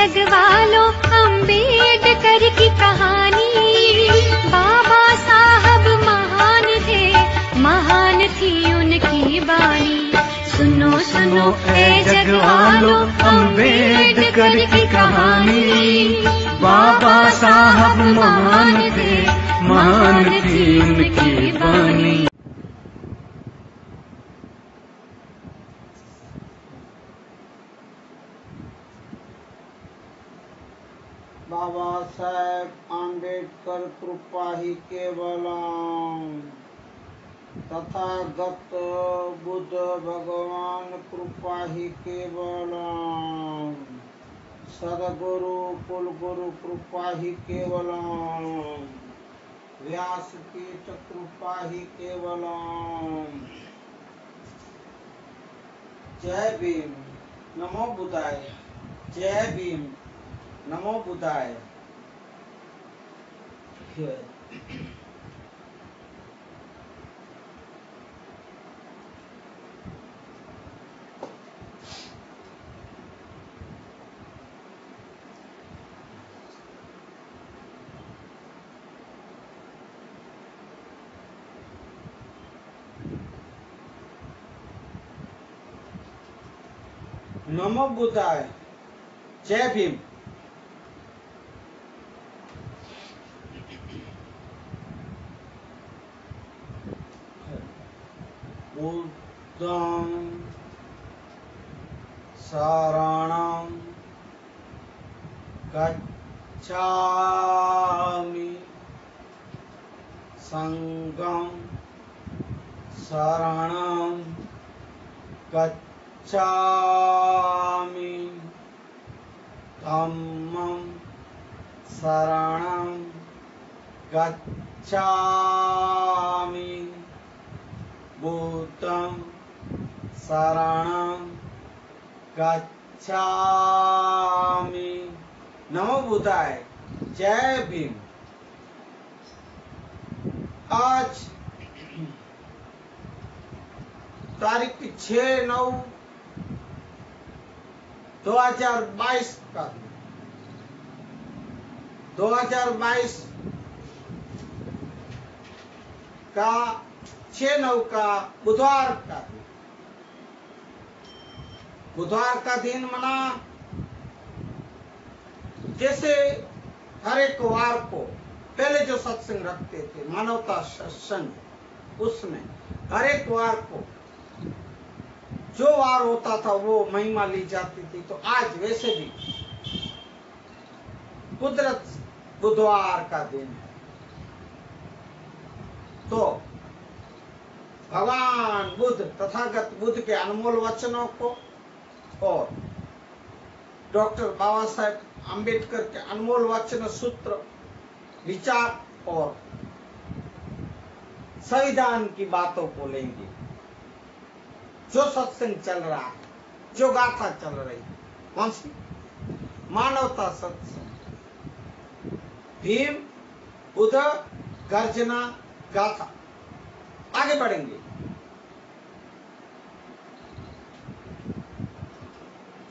जग वालों अम्बेडकर की कहानी। बाबा साहब महान थे, महान थी उनकी बानी। सुनो सुनो ए जग वालों अम्बेडकर की कहानी। बाबा साहब महान थे, महान थी उनकी बानी। बाबा साहेब आम्बेडकर कृपा ही केवलम। तथागत बुद्ध भगवान कृपा ही केवलम। सदगुरु कुलगुरु कृपा ही केवलम। व्यासपीठ कृपा ही केवलम। जय भीम, नमो बुद्धाय। जय भीम, नमो बुद्धाय। नमो बुद्धाय। जय भीम। बुद्धं शरणं गच्छामि, संघं शरणं गच्छामि, धम्मं शरणं गच्छामि, बुद्धं शरणं गच्छामि। नमो बुद्धाय। जय भीम। आज तारीख 6/9/2022 का 2022 का 6/9 का बुधवार का दिन। बुधवार का दिन मना जैसे हर एक वार को पहले जो सत्संग रखते थे, मानवता सत्संग, उसमें हर एक वार को जो वार होता था वो महिमा ली जाती थी। तो आज वैसे भी कुदरत बुधवार का दिन है। तो भगवान बुद्ध, तथागत बुद्ध के अनमोल वचनों को और डॉक्टर बाबा साहेब आम्बेडकर के अनमोल वचन, सूत्र, विचार और संविधान की बातों को लेंगे। जो सत्संग चल रहा है, जो गाथा चल रही है, कौन सी? मानवता सत्संग, भीम बुद्ध गर्जना गाथा। आगे बढ़ेंगे।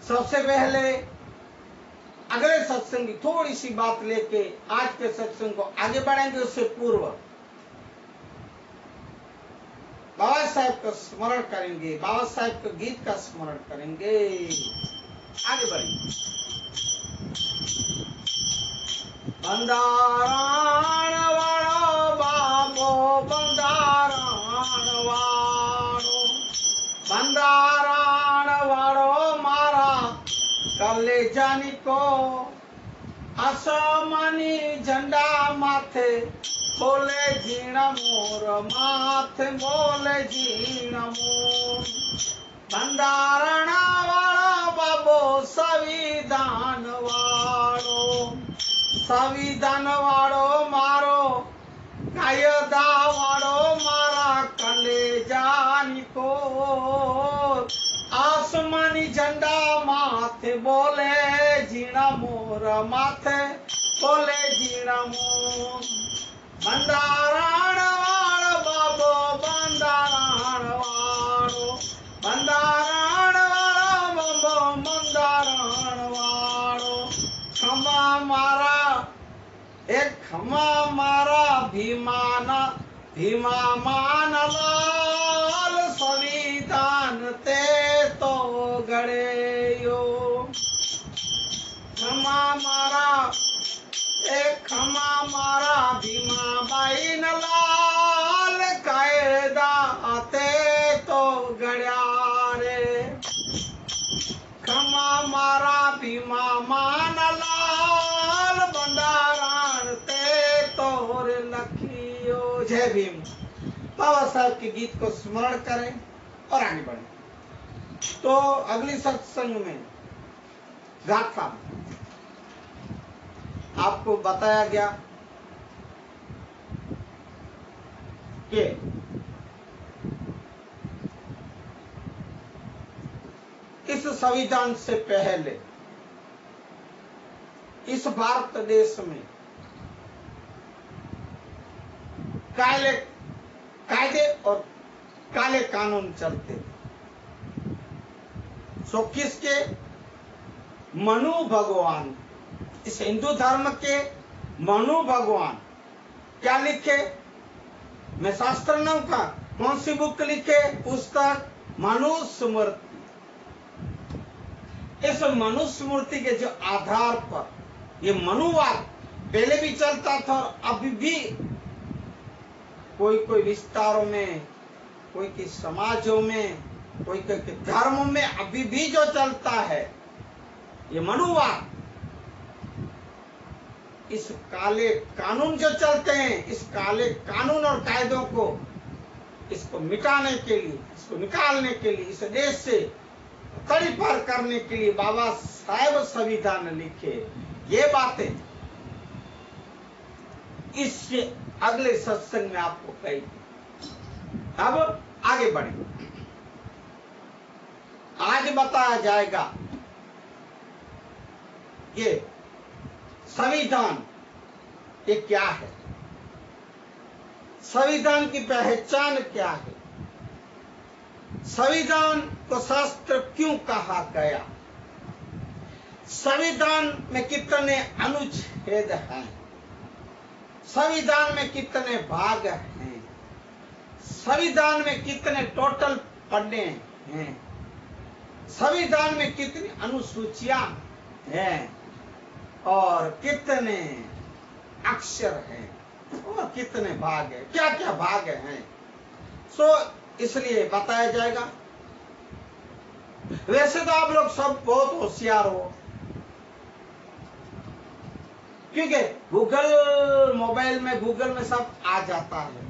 सबसे पहले अगले सत्संग की थोड़ी सी बात लेके आज के सत्संग को आगे बढ़ेंगे। उससे पूर्व बाबा साहेब का स्मरण करेंगे, बाबा साहेब के गीत का स्मरण करेंगे। आगे बढ़ेंगे। बंदारण वालो बाबो, बंदारण वालो, बंदारण वालो मारा कलेजानी को। आसमानी झंडा माथे बोले जीना मोर, माथे बोले जीना मोर। बंदारण वालो बाबो, संविधान वालो, संविधान वालो मारो, कायदा वालो मारा कलेजानी को। आसमानी झंडा माथे बोले जीना मोर, माथे बोले जीना मोर। बंदारण वालो बाबो, बंदारण वालो, बंदारण वालो बाबो, बंदारण वालो। एक खमा मारा भीमा मान लाल संविधान ते तो गड़े यो। खमा मारा भीमा बाई न लाल कायदा ते तो गड़या रे। खमा मारा भीमा मान लाल बंडारान ते तोर लखियो। जय भीम। बाबा साहब के गीत को स्मरण करें और आगे बढ़ें। तो अगली सत्संग में गाथा आपको बताया गया कि इस संविधान से पहले इस भारत देश में कायदे और काले कानून चलते थे। सो किसके? मनु भगवान। इस हिंदू धर्म के मनु भगवान क्या लिखे? मैं शास्त्र नाम का कौन सी बुक लिखे? पुस्तक मनुस्मृति। इस मनुस्मृति के जो आधार पर ये मनुवाद पहले भी चलता था और अभी भी कोई विस्तारों में, कोई समाजों में, कोई धर्मों में अभी भी जो चलता है ये मनुवाद। इस काले कानून जो चलते हैं, इस काले कानून और कायदों को इसको मिटाने के लिए, इसको निकालने के लिए, इस देश से तड़ी पार करने के लिए बाबा साहेब संविधान लिखे। ये बातें इस अगले सत्संग में आपको कही। अब आगे बढ़े। आज बताया जाएगा ये संविधान ये क्या है, संविधान की पहचान क्या है, संविधान को शास्त्र क्यों कहा गया, संविधान में कितने अनुच्छेद हैं, संविधान में कितने भाग हैं, संविधान में कितने टोटल पन्ने हैं, संविधान में कितनी अनुसूचियां हैं और कितने अक्षर हैं और कितने भाग हैं, क्या क्या भाग हैं। सो इसलिए बताया जाएगा। वैसे तो आप लोग सब बहुत होशियार हो, क्योंकि मोबाइल में गूगल में सब आ जाता है।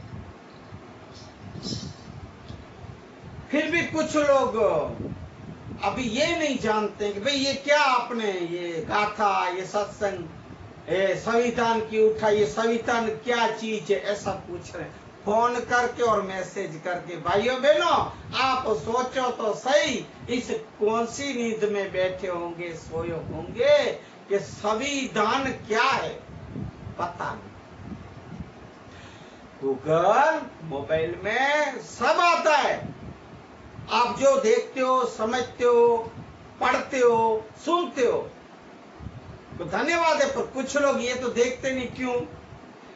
फिर भी कुछ लोग अभी ये नहीं जानते कि भाई ये क्या आपने ये गाथा, ये सत्संग, संविधान की उठा, ये संविधान क्या चीज है, ऐसा पूछ रहे हैं फोन करके और मैसेज करके। भाइयों बहनों, आप सोचो तो सही, इस कौन सी नींद में बैठे होंगे, सोए होंगे कि संविधान क्या है पता नहीं। गूगल मोबाइल में सब आता है, आप जो देखते हो, समझते हो, पढ़ते हो, सुनते हो तो धन्यवाद है। पर कुछ लोग ये तो देखते नहीं, क्यों?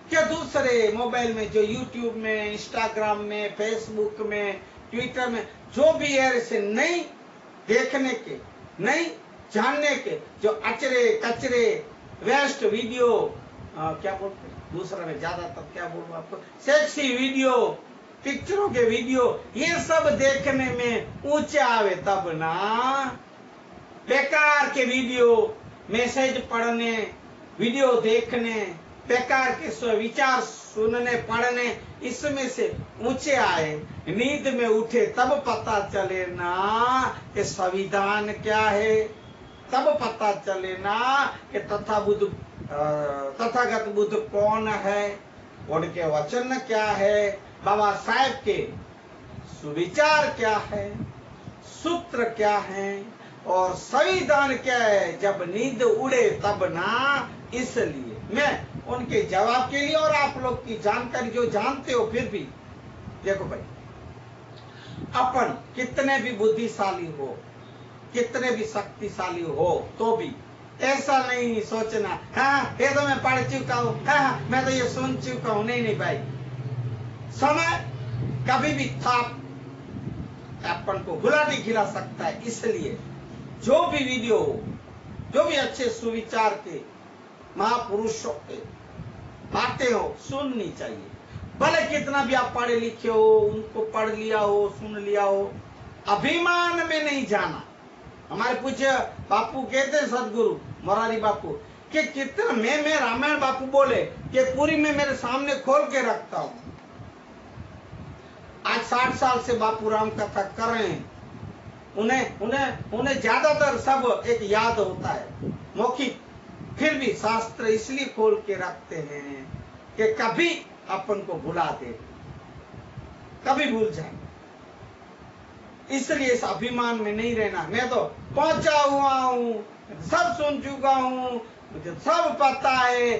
क्या दूसरे मोबाइल में जो यूट्यूब में, इंस्टाग्राम में, फेसबुक में, ट्विटर में जो भी है, इसे नहीं देखने के, नहीं जानने के, जो अचरे कचरे वेस्ट वीडियो, क्या बोलते हैं दूसरा में, ज्यादातर क्या बोलूं आपको, सेक्सी वीडियो, पिक्चरों के वीडियो, ये सब देखने में ऊंचे आवे तब ना। बेकार के वीडियो, मैसेज पढ़ने, वीडियो देखने, बेकार के विचार सुनने, पढ़ने, इसमें से ऊंचे आए, नींद में उठे तब पता चले ना कि संविधान क्या है, तब पता चले ना कि तथागत बुद्ध कौन है, उनके वचन क्या है, बाबा साहेब के सुविचार क्या है, सूत्र क्या है और संविधान क्या है। जब नींद उड़े तब ना, इसलिए मैं उनके जवाब के लिए और आप लोग की जानकारी जो जानते हो, फिर भी देखो भाई, अपन कितने भी बुद्धिशाली हो, कितने भी शक्तिशाली हो, तो भी ऐसा नहीं सोचना, हाँ ये तो मैं पढ़ चुका हूँ, हाँ मैं तो ये सुन चुका हूँ। नहीं नहीं भाई, समय कभी भी था अपन को भुला नहीं खिला सकता है। इसलिए जो भी वीडियो, जो भी अच्छे सुविचार के महापुरुषों के बातें हो सुननी चाहिए। भले कितना भी आप पढ़े लिखे हो, उनको पढ़ लिया हो, सुन लिया हो, अभिमान में नहीं जाना। हमारे पूज्य बापू कहते हैं, सदगुरु मोरारी बापू, कि कितना मैं रामायण बापू बोले कि पूरी में मेरे सामने खोल के रखता हूं। आज 60 साल से बापू राम कथा कर रहे हैं। उन्हें ज्यादातर सब एक याद होता है मौखिक, फिर भी शास्त्र इसलिए खोल के रखते हैं कि कभी अपन को भुला दे, कभी भूल जाए। इसलिए इस अभिमान में नहीं रहना। मैं तो पहुंचा हुआ हूं, सब सुन चुका हूं, मुझे सब पता है,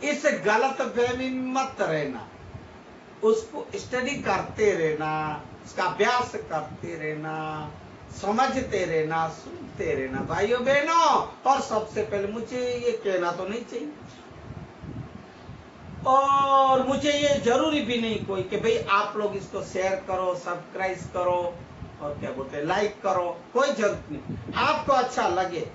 इस गलत फहमी में मत रहना। उसको स्टडी करते रहना, उसका अभ्यास करते रहना, समझते रहना, सुनते रहना भाइयों बहनों। और सबसे पहले मुझे ये कहना तो नहीं चाहिए, और मुझे ये जरूरी भी नहीं कोई कि भाई आप लोग इसको शेयर करो, सब्सक्राइब करो, और क्या बोलते हैं, लाइक करो, कोई जरूरत नहीं। आपको अच्छा लगे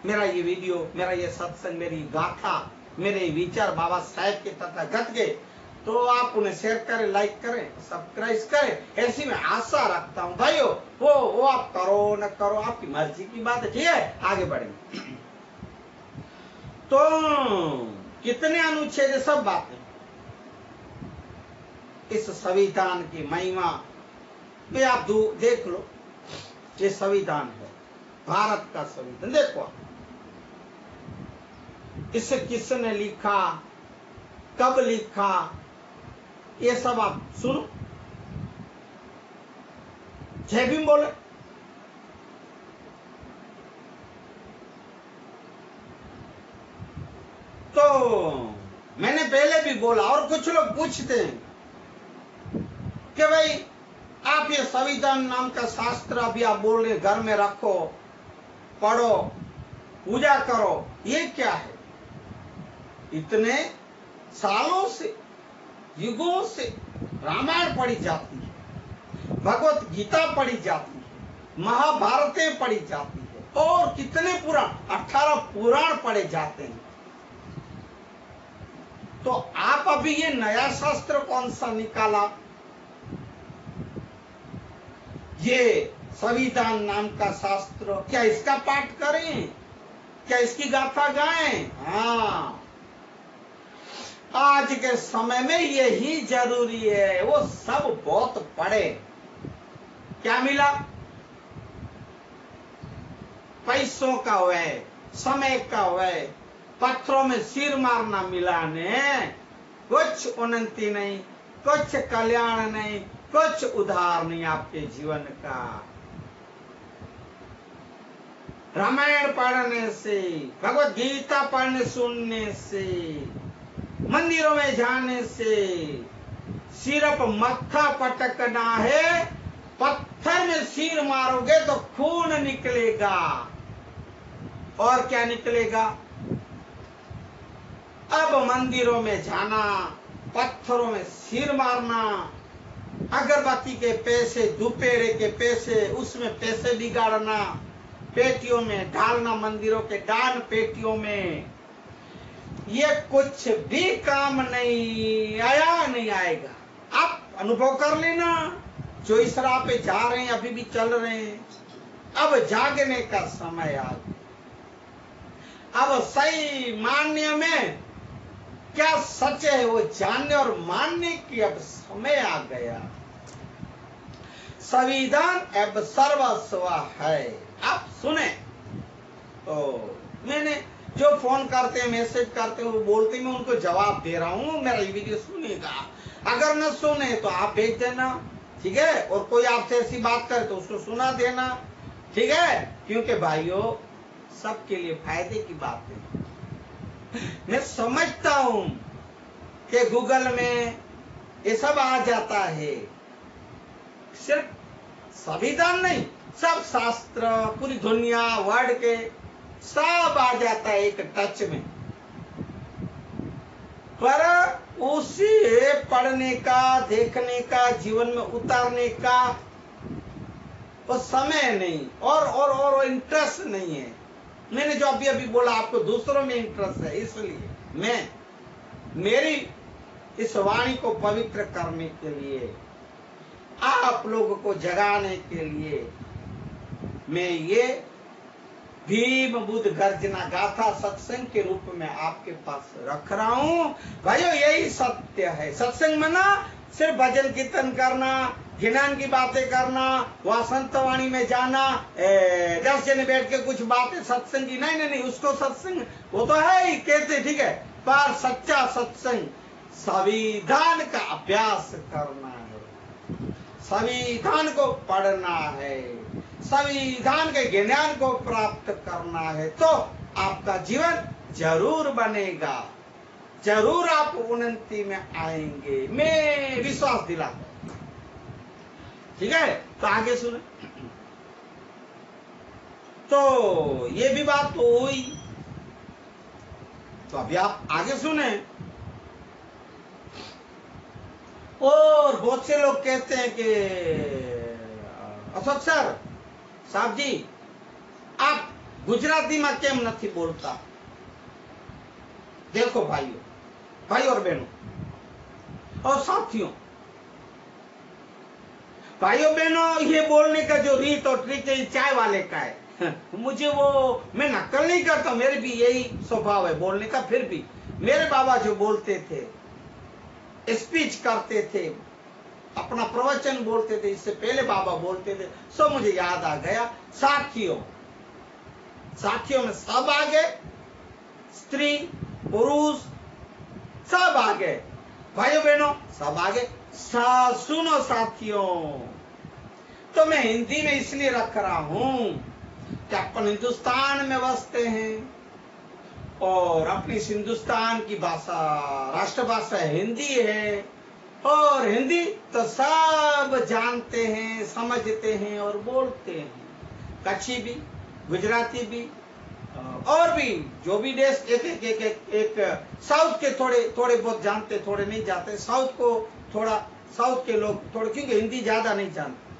मेरा ये वीडियो, मेरा ये सत्संग, मेरी गाथा, मेरे विचार बाबा साहेब के तथागत के, तो आप उन्हें शेयर करें, लाइक करें, सब्सक्राइब करें। ऐसी मैं आशा रखता हूं भाइयों। वो आप करो न करो, आपकी मर्जी की बात है। ठीक है, आगे बढ़ेंगे। तो कितने अनुच्छेद, सब बातें इस संविधान की महिमा में आप देख लो। ये संविधान है, भारत का संविधान। देखो इसे किसने लिखा, कब लिखा, ये सब आप सुनो। जय भीम बोले। तो मैंने पहले भी बोला, और कुछ लोग पूछते हैं कि भाई आप ये संविधान नाम का शास्त्र अभी आप बोल रहे घर में रखो, पढ़ो, पूजा करो, ये क्या है? इतने सालों से, युगों से रामायण पढ़ी जाती है, भगवत गीता पढ़ी जाती है, महाभारतें पढ़ी जाती है, और कितने पुराण, 18 पुराण पढ़े जाते हैं। तो आप अभी ये नया शास्त्र कौन सा निकाला? ये संविधान नाम का शास्त्र, क्या इसका पाठ करें? क्या इसकी गाथा गाएं? हाँ, आज के समय में यही जरूरी है। वो सब बहुत पढ़े, क्या मिला? पैसों का व्यय, समय का व्यय, पत्थरों में सिर मारना मिला ने, कुछ उन्नति नहीं, कुछ कल्याण नहीं, कुछ उद्धार नहीं आपके जीवन का। रामायण पढ़ने से, भगवत गीता पढ़ने सुनने से, मंदिरों में जाने से सिर्फ मत्था पटकना है। पत्थर में सिर मारोगे तो खून निकलेगा, और क्या निकलेगा? अब मंदिरों में जाना, पत्थरों में सिर मारना, अगरबत्ती के पैसे, दुपेड़े के पैसे, उसमें पैसे बिगाड़ना, पेटियों में डालना, मंदिरों के दान पेटियों में, ये कुछ भी काम नहीं आया, नहीं आएगा। आप अनुभव कर लेना। जो इस राह पे जा रहे हैं, अभी भी चल रहे हैं, अब जागने का समय आ गया। अब सही मानने में क्या सच है वो जानने और मानने की अब समय आ गया। संविधान अब सर्वस्व है। आप सुने तो मैंने जो फोन करते हैं, मैसेज करते हैं, वो बोलते हैं, मैं उनको जवाब दे रहा हूं। मेरा ये वीडियो सुनेगा, अगर न सुने तो आप भेज देना, ठीक है? और कोई आपसे ऐसी बात करे तो उसको सुना देना, ठीक है? क्योंकि भाइयों सबके लिए फायदे की बात है। मैं समझता हूं कि गूगल में ये सब आ जाता है, सिर्फ संविधान नहीं, सब शास्त्र, पूरी दुनिया वर्ल्ड के सब आ जाता है एक टच में। पर उसे पढ़ने का, देखने का, जीवन में उतारने का वो समय नहीं और इंटरेस्ट नहीं है। मैंने जो अभी अभी बोला आपको, दूसरों में इंटरेस्ट है, इसलिए मैं मेरी इस वाणी को पवित्र करने के लिए, आप लोगों को जगाने के लिए मैं ये भीम बुद्ध गर्जना गाथा सत्संग के रूप में आपके पास रख रहा हूं। भाइयों, यही सत्य है। सत्संग में ना सिर्फ भजन कीर्तन करना, ज्ञान की बातें करना, वहां संतवाणी में जाना, 10 जने बैठ के कुछ बातें सत्संग की, नहीं, उसको सत्संग वो तो है ही, कहते ठीक है, पर सच्चा सत्संग संविधान का अभ्यास करना है, संविधान को पढ़ना है, संविधान के ज्ञान को प्राप्त करना है, तो आपका जीवन जरूर बनेगा, जरूर आप उन्नति में आएंगे, मैं विश्वास दिलाता हूं। ठीक है, तो आगे सुने। तो ये भी बात तो हुई, तो अभी आप आगे सुने। और बहुत से लोग कहते हैं कि अशोक सर साहब जी, आप गुजराती में केम नहीं बोलता। देखो भाई और बहनों और साथियों, भाइयों बहनों, ये बोलने का जो रीत और ट्रिक है चाय वाले का है। मुझे वो, मैं नकल नहीं करता, मेरे भी यही स्वभाव है बोलने का। फिर भी मेरे बाबा जो बोलते थे, स्पीच करते थे, अपना प्रवचन बोलते थे, इससे पहले बाबा बोलते थे, सो मुझे याद आ गया। साथियों में सब आ गए, स्त्री पुरुष सब आ गए, भाइयों बहनों सब आ गए। सुनो साथियों, तो मैं हिंदी में इसलिए रख रहा हूं कि अपन हिंदुस्तान में बसते हैं और अपनी हिंदुस्तान की भाषा, राष्ट्रभाषा हिंदी है, और हिंदी तो सब जानते हैं, समझते हैं और बोलते हैं। कच्छी भी, गुजराती भी, और भी जो भी देश एक साउथ के थोड़े बहुत जानते, थोड़े नहीं जानते। साउथ के लोग थोड़े, क्योंकि हिंदी ज्यादा नहीं जानते,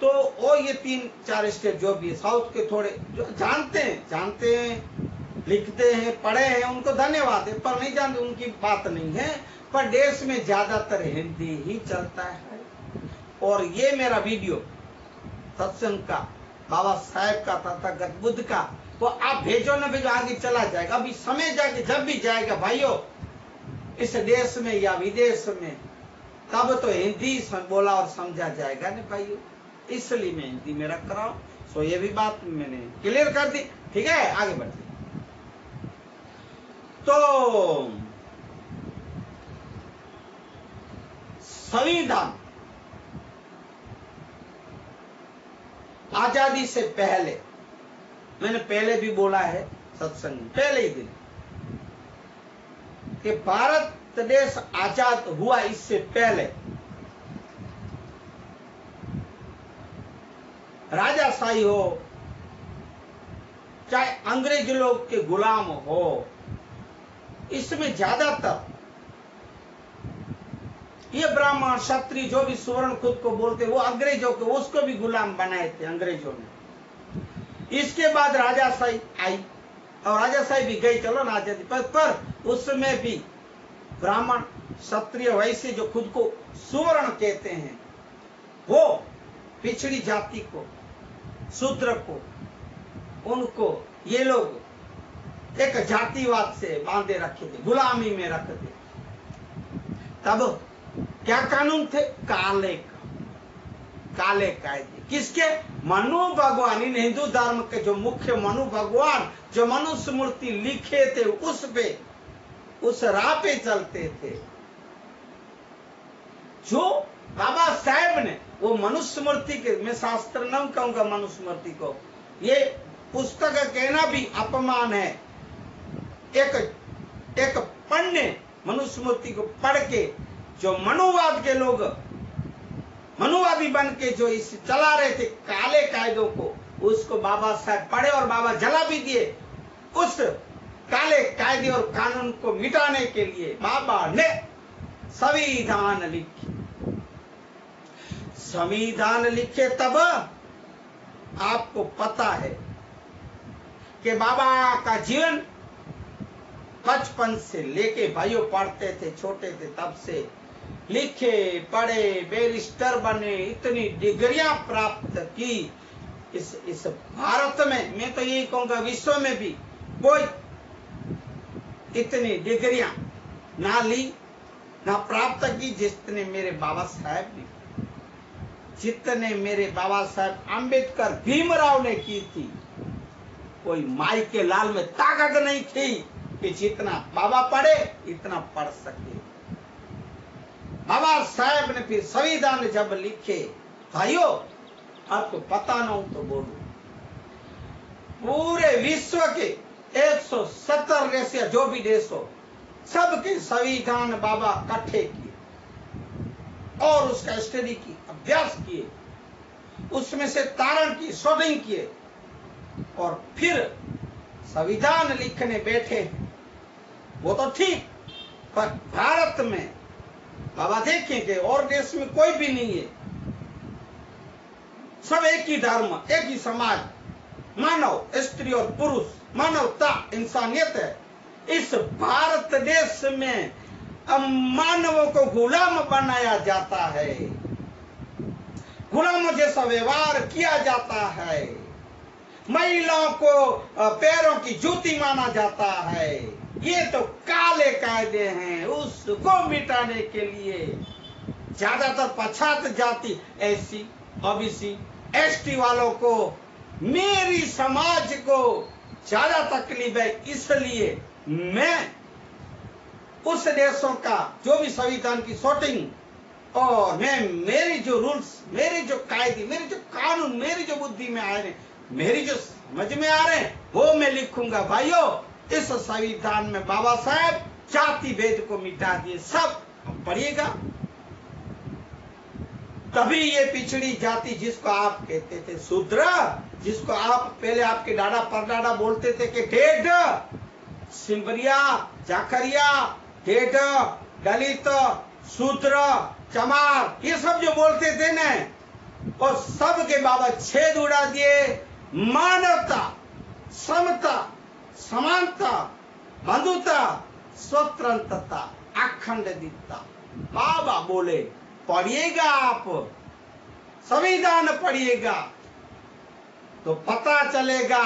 तो वो ये 3-4 स्टेट जो भी है साउथ के थोड़े जो जानते हैं, लिखते हैं, पढ़े हैं, उनको धन्यवाद है, पर नहीं जानते उनकी बात नहीं है। पर देश में ज्यादातर हिंदी ही चलता है। और ये मेरा वीडियो सत्संग का, बाबा साहेब का, तथागत बुद्ध का, वो आप भेजो न भेजो, आगे चला जाएगा। अभी समय जाके जब भी जाएगा भाइयों, इस देश में या विदेश में, तब तो हिंदी बोला और समझा जाएगा ना भाइयों। इसलिए मैं हिंदी में रख रहा हूं। सो ये भी बात मैंने क्लियर कर दी। ठीक है, आगे बढ़ते। तो संविधान आजादी से पहले, मैंने पहले भी बोला है सत्संग में, पहले ही दिन, कि भारत देश आजाद हुआ इससे पहले राजाशाही हो, चाहे अंग्रेज लोग के गुलाम हो, इसमें ज्यादातर ये ब्राह्मण क्षत्रिय जो भी सुवर्ण खुद को बोलते, वो अंग्रेजों को, उसको भी गुलाम बनाए थे अंग्रेजों ने। इसके बाद राजाशाही आई, और राजाशाही भी गई, चलो ना आजादी पर उसमें भी ब्राह्मण क्षत्रिय वैश्य जो खुद को सुवर्ण कहते हैं, वो पिछड़ी जाति को, शूद्र को, उनको ये लोग एक जातिवाद से बांधे रखे थे, गुलामी में रखे थे। तब क्या कानून थे? काले कायदे। किसके? मनु भगवान, इन हिंदू धर्म के जो मुख्य मनु भगवान जो मनुष्य मूर्ति लिखे थे, उस पे, उस राह पे चलते थे। जो बाबा साहेब ने वो मनुष्य मूर्ति के, मैं शास्त्र न कहूंगा मनुष्य मूर्ति को, ये पुस्तक कहना भी अपमान है। एक पढ़ने मनुष्य मूर्ति को पढ़ के जो मनुवाद के लोग, मनुवादी बन के जो इस चला रहे थे काले कायदों को, उसको बाबा साहब पढ़े और बाबा जला भी दिए। उस काले कायदे और कानून को मिटाने के लिए बाबा ने संविधान लिखे। संविधान लिखे तब आपको पता है कि बाबा का जीवन बचपन से लेके भाइयों पढ़ते थे, छोटे थे तब से लिखे पढ़े, बैरिस्टर बने, इतनी डिग्रियां प्राप्त की। इस भारत में, मैं तो यही कहूंगा विश्व में भी कोई इतनी डिग्रियां ना ली ना प्राप्त की जितने मेरे बाबा साहब ने, जितने मेरे बाबा साहब अंबेडकर भीमराव ने की थी। कोई माई के लाल में ताकत नहीं थी कि जितना बाबा पढ़े इतना पढ़ सके। बाबा साहब ने फिर संविधान जब लिखे, भाइयों आपको पता ना हो तो बोलो, पूरे विश्व के 170 देश या जो भी देश हो, सबके संविधान बाबा इकट्ठे किए और उसका स्टडी की, अभ्यास किए, उसमें से तारण की, शोधिंग किए और फिर संविधान लिखने बैठे। वो तो ठीक, पर भारत में बाबा देखेंगे और देश में कोई भी नहीं है, सब एक ही धर्म, एक ही समाज, मानव, स्त्री और पुरुष, मानवता, इंसानियत है। इस भारत देश में मानवों को गुलाम बनाया जाता है, गुलाम जैसा व्यवहार किया जाता है, महिलाओं को पैरों की जूती माना जाता है। ये तो काले कायदे हैं, उसको मिटाने के लिए ज्यादातर पछात जाति, एससी, ओबीसी, एसटी वालों को, मेरी समाज को ज्यादा तकलीफ है। इसलिए मैं उस देशों का जो भी संविधान की शोटिंग और मैं मेरी जो रूल्स, मेरे जो कायदे, मेरे जो कानून, मेरी जो बुद्धि में आ रहे हैं, मेरी जो समझ में आ रहे हैं, वो मैं लिखूंगा। भाइयों, इस संविधान में बाबा साहब जाति भेद को मिटा दिए। सब पढ़िएगा, तभी ये पिछड़ी जाति जिसको आप कहते थे शूद्र, जिसको आप पहले आपके दादा परदादा बोलते थे कि ढेड, सिमरिया, जाकरिया, ढेड, दलित, शूद्र, चमार, ये सब जो बोलते थे ना, और सब के बाबा छेद उड़ा दिए। मानवता, समता, समानता, बंधुता, स्वतंत्रता, अखंडता बाबा बोले। पढ़िएगा, आप संविधान पढ़िएगा तो पता चलेगा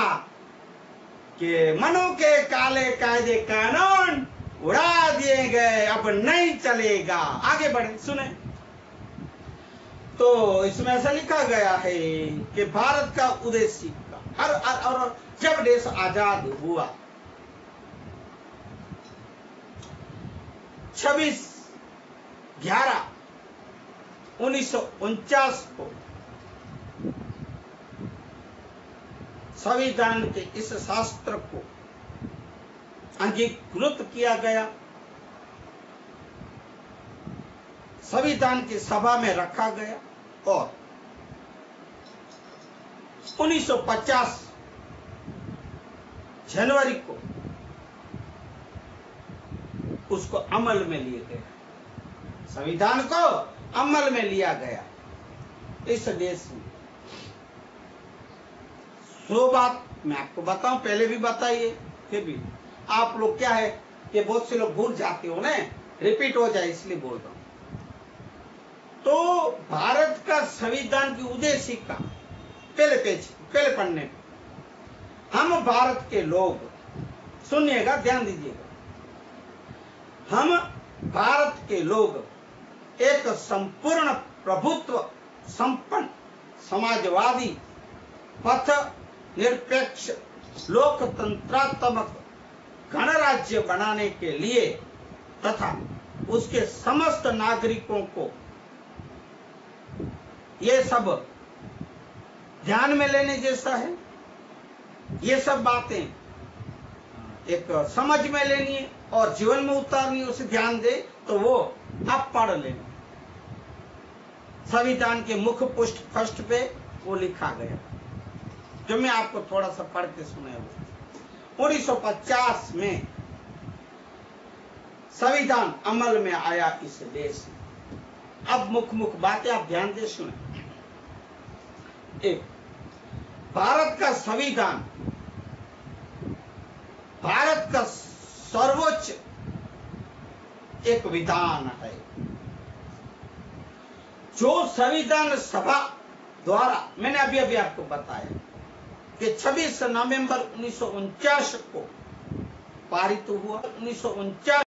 कि मनु के काले कायदे कानून उड़ा दिए गए, अब नहीं चलेगा। आगे बढ़े, सुने तो इसमें ऐसा लिखा गया है कि भारत का उदय सिक्का और जब देश आजाद हुआ 26/11/1949 को संविधान के इस शास्त्र को अंगीकृत किया गया, संविधान की सभा में रखा गया और 1950 जनवरी को उसको अमल में लिए गया। संविधान को अमल में लिया गया इस देश में। सो बात मैं आपको बताऊं, पहले भी बताइए, फिर भी आप लोग क्या है कि बहुत से लोग भूल जाते हो ना, रिपीट हो जाए इसलिए बोल रहा हूं। तो भारत का संविधान की उदय सिक्का पहले पेज, पहले पन्ने पे, हम भारत के लोग, सुनिएगा, ध्यान दीजिएगा, हम भारत के लोग एक संपूर्ण प्रभुत्व संपन्न समाजवादी पथ निरपेक्ष लोकतंत्रात्मक गणराज्य बनाने के लिए तथा उसके समस्त नागरिकों को ये सब ध्यान में लेने जैसा है। ये सब बातें एक समझ में लेनी है और जीवन में उतारनी है, उसे ध्यान दे तो वो आप पढ़ लेना। संविधान के मुख्य पृष्ठ फर्स्ट पे वो लिखा गया, जो मैं आपको थोड़ा सा पढ़ के सुनाया। 1950 में संविधान अमल में आया इस देश में। अब मुख्य बातें आप ध्यान दे सुने। एक, भारत का संविधान भारत का सर्वोच्च एक विधान है जो संविधान सभा द्वारा, मैंने अभी अभी आपको बताया कि 26 नवंबर 1949 को पारित हुआ। 1949